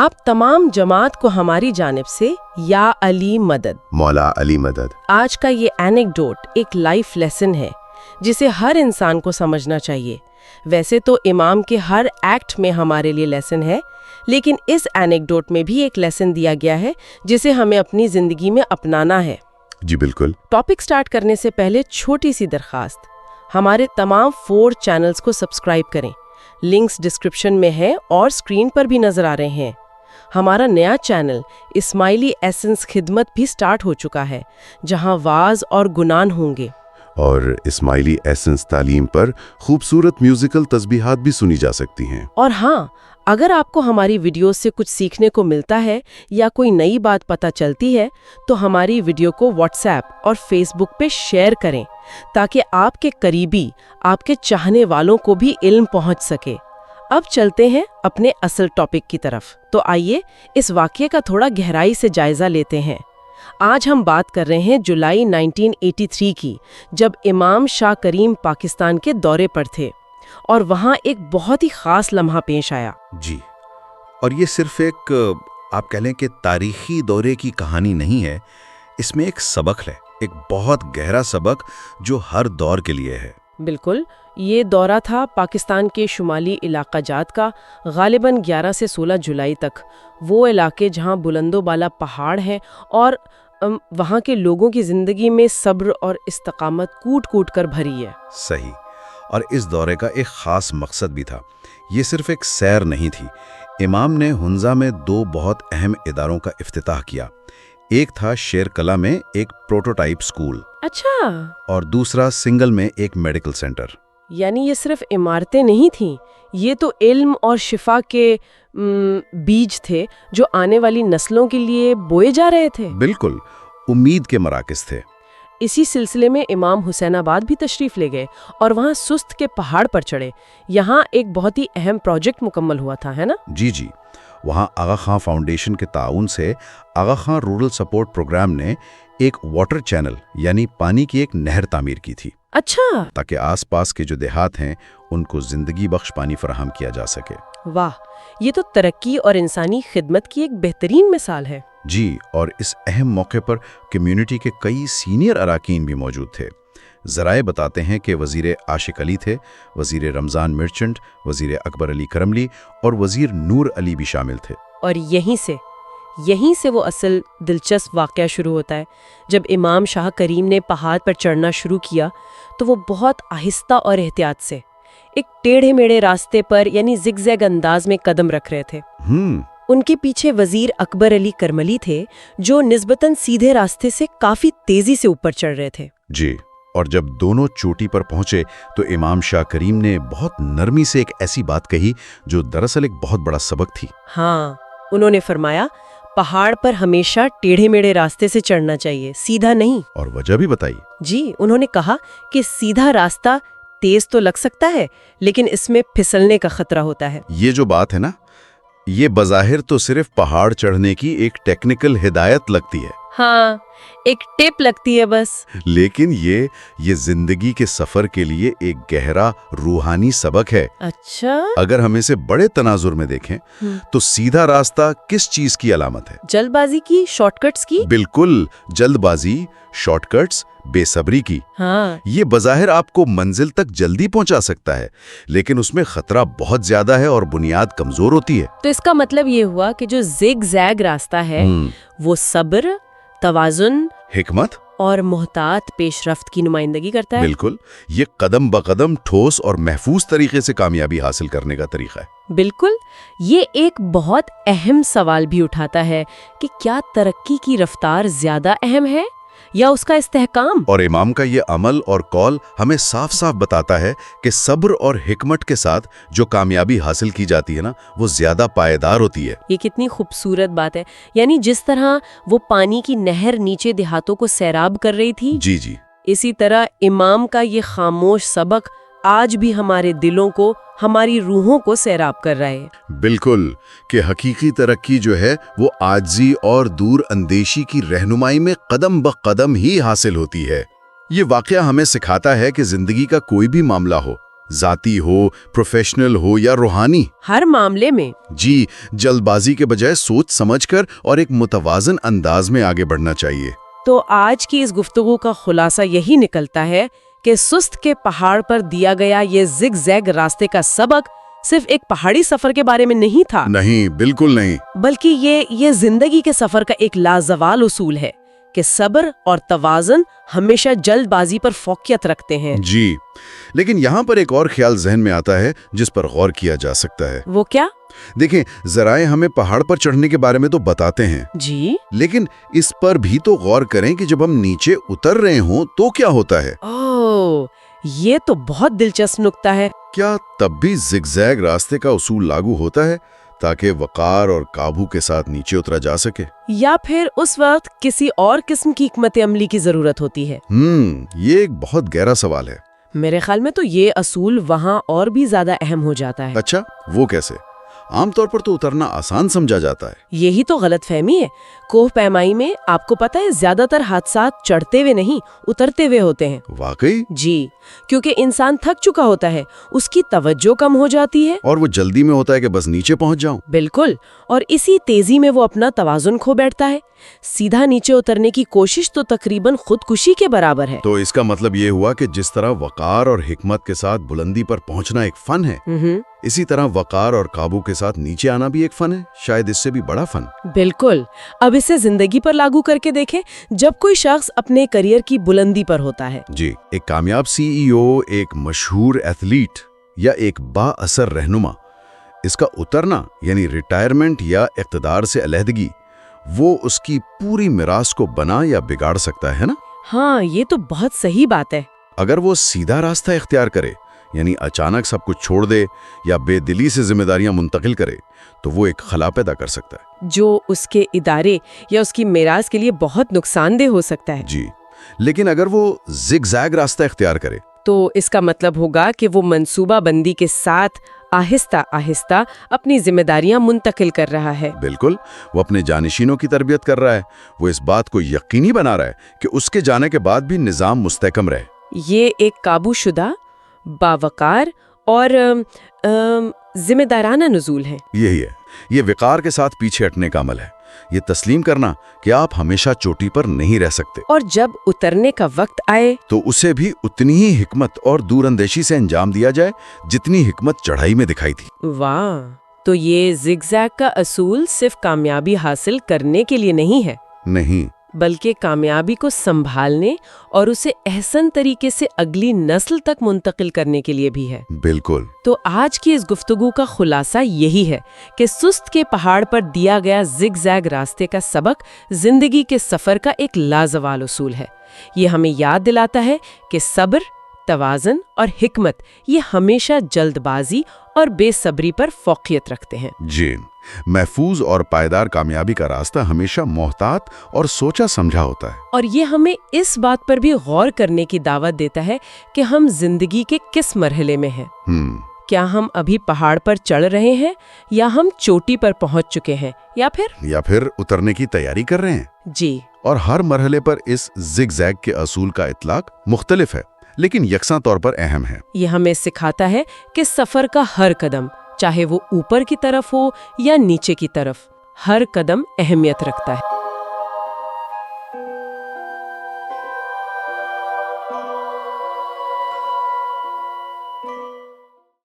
आप तमाम जमात को हमारी जानिब से या अली मदद। मौला अली मदद। आज का ये एनेक्डोट एक लाइफ लेसन है जिसे हर इंसान को समझना चाहिए। वैसे तो इमाम के हर एक्ट में हमारे लिए लेसन है, लेकिन इस एनेक्डोट में भी एक लेसन दिया गया है जिसे हमें अपनी जिंदगी में अपनाना है। जी बिल्कुल। टॉपिक स्टार्ट करने से पहले छोटी सी दरखास्त, हमारे तमाम 4 चैनल्स को सब्सक्राइब करें। लिंक्स डिस्क्रिप्शन में है और स्क्रीन पर भी नजर आ रहे हैं। हमारा नया चैनल इस्माइली एसेंस खिदमत भी स्टार्ट हो चुका है, जहां वाज और गुनान होंगे। और इस्माइली एसेंस तालीम पर खूबसूरत म्यूजिकल तस्बीहात भी सुनी जा सकती हैं। और हाँ, अगर आपको हमारी वीडियो से कुछ सीखने को मिलता है या कोई नई बात पता चलती है तो हमारी वीडियो को व्हाट्सएप और फेसबुक पे शेयर करें ताकि आपके करीबी, आपके चाहने वालों को भी इल्म पहुंच सके। अब चलते हैं अपने असल टॉपिक की तरफ। तो आइए इस वाक़ये का थोड़ा गहराई से जायजा लेते हैं। आज हम बात कर रहे हैं जुलाई 1983 की, जब इमाम शाह करीम पाकिस्तान के दौरे पर थे और वहाँ एक बहुत ही खास लम्हा पेश आया। जी, और ये सिर्फ एक आप कह लें कि तारीखी दौरे की कहानी नहीं है, इसमें एक सबक है, एक बहुत गहरा सबक जो हर दौर के लिए है। बिल्कुल, ये दौरा था पाकिस्तान के शुमाली इलाका जात का, गालिबन 11 से 16 जुलाई तक। वो इलाके जहाँ बुलंदो बाला पहाड़ हैं और वहाँ के लोगों की ज़िंदगी में सब्र और इस्तकामत कूट कूट कर भरी है। सही। और इस दौरे का एक ख़ास मकसद भी था। ये सिर्फ एक सैर नहीं थी। इमाम ने हुंजा में 2 बहुत अहम इदारों का इफ्तिताह किया। एक था शेर कला में एक प्रोटोटाइप स्कूल। अच्छा। और दूसरा सिंगल में एक मेडिकल सेंटर। यानी ये सिर्फ इमारतें नहीं थीं, ये तो इल्म और शिफा के बीज थे जो आने वाली नस्लों के लिए बोए जा रहे थे। बिल्कुल, उम्मीद के मराकिज़ थे। इसी सिलसिले में इमाम हुसैनाबाद भी तशरीफ ले गए और वहाँ सुस्त के पहाड़ पर चढ़े। यहाँ एक बहुत ही अहम प्रोजेक्ट मुकम्मल हुआ था, है ना? जी जी, वहाँ आगा खां फाउंडेशन के ताउन से आगा खां रूरल सपोर्ट प्रोग्राम ने एक वाटर चैनल यानी पानी की एक नहर तामीर की थी। अच्छा। ताकि आसपास के जो देहात हैं उनको जिंदगी बख्श पानी फराहम किया जा सके। वाह, ये तो तरक्की और इंसानी खिदमत की एक बेहतरीन मिसाल है। जी, और इस अहम मौके पर कम्युनिटी के कई सीनियर अराकीन भी मौजूद थे। ज़राए बताते हैं कि वज़ीर आशिक अली थे, वज़ीर रमज़ान मर्चेंट, वज़ीर अकबर अली करमली और वज़ीर नूर अली भी शामिल थे। और यहीं से वो असल दिलचस्प वाक़या शुरू होता है। जब इमाम शाह करीम ने पहाड़ पर चढ़ना शुरू किया तो वो बहुत आहिस्ता और एहतियात से एक टेढ़े मेढ़े रास्ते पर यानी जिगजैग अंदाज में कदम रख रहे थे। उनके पीछे वजीर अकबर अली करमली थे जो निस्बतन सीधे रास्ते से काफी तेजी से ऊपर चढ़ रहे थे। जी, और जब दोनों चोटी पर पहुंचे तो इमाम शाह करीम ने बहुत नरमी से एक ऐसी बात कही जो दरअसल एक बहुत बड़ा सबक थी। हाँ, उन्होंने फरमाया पहाड़ पर हमेशा टेढ़े मेढ़े रास्ते से चढ़ना चाहिए, सीधा नहीं। और वजह भी बताई। जी, उन्होंने कहा कि सीधा रास्ता तेज तो लग सकता है लेकिन इसमें फिसलने का खतरा होता है। ये जो बात है ना, ये बज़ाहिर तो सिर्फ पहाड़ चढ़ने की एक टेक्निकल हिदायत लगती है। हाँ, एक टिप लगती है बस। लेकिन ये जिंदगी के सफर के लिए एक गहरा रूहानी सबक है। अच्छा। अगर हम इसे बड़े तनाजुर में देखें तो सीधा रास्ता किस चीज की अलामत है? जल्दबाजी की, शॉर्टकट्स की। बिल्कुल, जल्दबाजी, शॉर्टकट्स, बेसब्री की। हाँ। ये बज़ाहिर आपको मंजिल तक जल्दी पहुंचा सकता है लेकिन उसमें खतरा बहुत ज्यादा है और बुनियाद कमजोर होती है। तो इसका मतलब ये हुआ कि जो जिग जैग रास्ता है वो सब्र, तवाजुन, हिकमत और मोहतात पेशरफ्त की नुमाइंदगी करता है। बिल्कुल, ये कदम ब कदम ठोस और महफूज तरीके से कामयाबी हासिल करने का तरीका है। बिल्कुल, ये एक बहुत अहम सवाल भी उठाता है कि क्या तरक्की की रफ्तार ज्यादा अहम है या उसका इस्तेहकाम? और इमाम का ये अमल और कौल हमें साफ साफ बताता है कि सब्र और हिकमत के साथ जो कामयाबी हासिल की जाती है ना, वो ज्यादा पायदार होती है। ये कितनी खूबसूरत बात है। यानी जिस तरह वो पानी की नहर नीचे देहातों को सैराब कर रही थी, जी जी, इसी तरह इमाम का ये खामोश सबक आज भी हमारे दिलों को, हमारी रूहों को सैराब कर रहा है। बिल्कुल, कि हकीकी तरक्की जो है वो आजिज़ी और दूर अंदेशी की रहनुमाई में कदम ब कदम ही हासिल होती है। ये वाकया हमें सिखाता है कि जिंदगी का कोई भी मामला हो, ذاتی हो, प्रोफेशनल हो या रूहानी। हर मामले में। जी, जल्दबाजी के बजाय सोच समझकर और एक मुतवाजन अंदाज में आगे बढ़ना चाहिए। तो आज की इस गुफ्तगू का खुलासा यही निकलता है कि सुस्त के पहाड़ पर दिया गया ये जिग-जैग रास्ते का सबक सिर्फ एक पहाड़ी सफर के बारे में नहीं था। नहीं, बिल्कुल नहीं। बल्कि ये जिंदगी के सफर का एक लाजवाल उसूल है कि सब्र और तवाज़ुन हमेशा जल्दबाजी पर फोकियत रखते हैं। जी, लेकिन यहाँ पर एक और ख्याल जहन में आता है जिस पर गौर किया जा सकता है। वो क्या? देखें, ज़राए हमें पहाड़ पर चढ़ने के बारे में तो बताते हैं जी, लेकिन इस पर भी तो गौर करें कि जब हम नीचे उतर रहे हों तो क्या होता है। ओह, ये तो बहुत दिलचस्प नुक्ता है। क्या तब भी जिगजैग रास्ते का उसूल लागू होता है ताकि वकार और काबू के साथ नीचे उतरा जा सके, या फिर उस वक्त किसी और किस्म की हिकमत अमली की जरूरत होती है? ये एक बहुत गहरा सवाल है। मेरे ख्याल में तो ये असूल वहाँ और भी ज्यादा अहम हो जाता है। अच्छा, वो कैसे? आमतौर पर तो उतरना आसान समझा जाता है। यही तो गलतफहमी है। कोह पैमाई में आपको पता है ज्यादातर हादसात चढ़ते हुए नहीं उतरते हुए होते हैं। वाकई? जी, क्योंकि इंसान थक चुका होता है, उसकी तवज्जो कम हो जाती है और वो जल्दी में होता है कि बस नीचे पहुंच जाऊं। बिल्कुल, और इसी तेजी में वो अपना तवाजुन खो बैठता है। सीधा नीचे उतरने की कोशिश तो तकरीबन खुदकुशी के बराबर है। तो इसका मतलब ये हुआ कि जिस तरह वकार और हिकमत के साथ बुलंदी पर पहुंचना एक फन है, इसी तरह वकार और काबू के साथ नीचे आना भी एक फन है, शायद इससे भी बड़ा फन। बिल्कुल। अब इसे जिंदगी पर लागू करके देखें। जब कोई शख्स अपने करियर की बुलंदी पर होता है, जी, एक कामयाब सीईओ, एक मशहूर एथलीट या एक बाअसर रहनुमा, इसका उतरना यानी रिटायरमेंट या इक़्तिदार से अलहदगी, वो उसकी पूरी मिरास को बना या बिगाड़ सकता है ना। हाँ, ये तो बहुत सही बात है। अगर वो सीधा रास्ता इख्तियार करे, यानी अचानक सब कुछ छोड़ दे या बेदिली से जिम्मेदारियां मुंतकिल करे, तो वो एक खला पैदा कर सकता है जो उसके इदारे या उसकी मिरास के लिए बहुत नुकसानदेह हो सकता है। जी, लेकिन अगर वो जिगजैग रास्ता इख्तियार करे तो इसका मतलब होगा कि वो मंसूबा बंदी के साथ आहिस्ता आहिस्ता अपनी जिम्मेदारियां मुंतकिल कर रहा है। बिल्कुल, वो अपने जानशीनों की तरबियत कर रहा है। वो इस बात को यकीनी बना रहा है कि उसके जाने के बाद भी निज़ाम मुस्तहकम रहे। ये एक काबूशुदा, बावकार और जिम्मेदाराना नुज़ूल है। यही है, ये विकार के साथ पीछे हटने का अमल है। ये तस्लीम करना कि आप हमेशा चोटी पर नहीं रह सकते, और जब उतरने का वक्त आए तो उसे भी उतनी ही हिकमत और दूरअंदेशी से अंजाम दिया जाए जितनी हिकमत चढ़ाई में दिखाई थी। वाह, तो ये जिगजैग का असूल सिर्फ कामयाबी हासिल करने के लिए नहीं है, नहीं, बल्कि कामयाबी को संभालने और उसे एहसन तरीके से अगली नस्ल तक मुंतकिल करने के लिए भी है। बिल्कुल। तो आज की इस गुफ्तगू का खुलासा यही है कि सुस्त के पहाड़ पर दिया गया जिगजैग रास्ते का सबक जिंदगी के सफर का एक लाजवाल उसूल है। ये हमें याद दिलाता है कि सब्र, तवाज़ुन और हिकमत ये हमेशा जल्दबाजी और बेसब्री पर फोकियत रखते हैं। जी, महफूज और पायदार कामयाबी का रास्ता हमेशा मोहतात और सोचा समझा होता है। और ये हमें इस बात पर भी गौर करने की दावत देता है कि हम जिंदगी के किस मरहले में हैं। क्या हम अभी पहाड़ पर चढ़ रहे हैं, या हम चोटी पर पहुंच चुके हैं, या फिर उतरने की तैयारी कर रहे हैं। जी, और हर मरहले पर इस जिगजैग के असूल का इतलाक मुख्तलिफ है, लेकिन यकसा तौर पर अहम है। ये हमें सिखाता है कि सफर का हर कदम, चाहे वो ऊपर की तरफ हो या नीचे की तरफ, हर कदम अहमियत रखता है।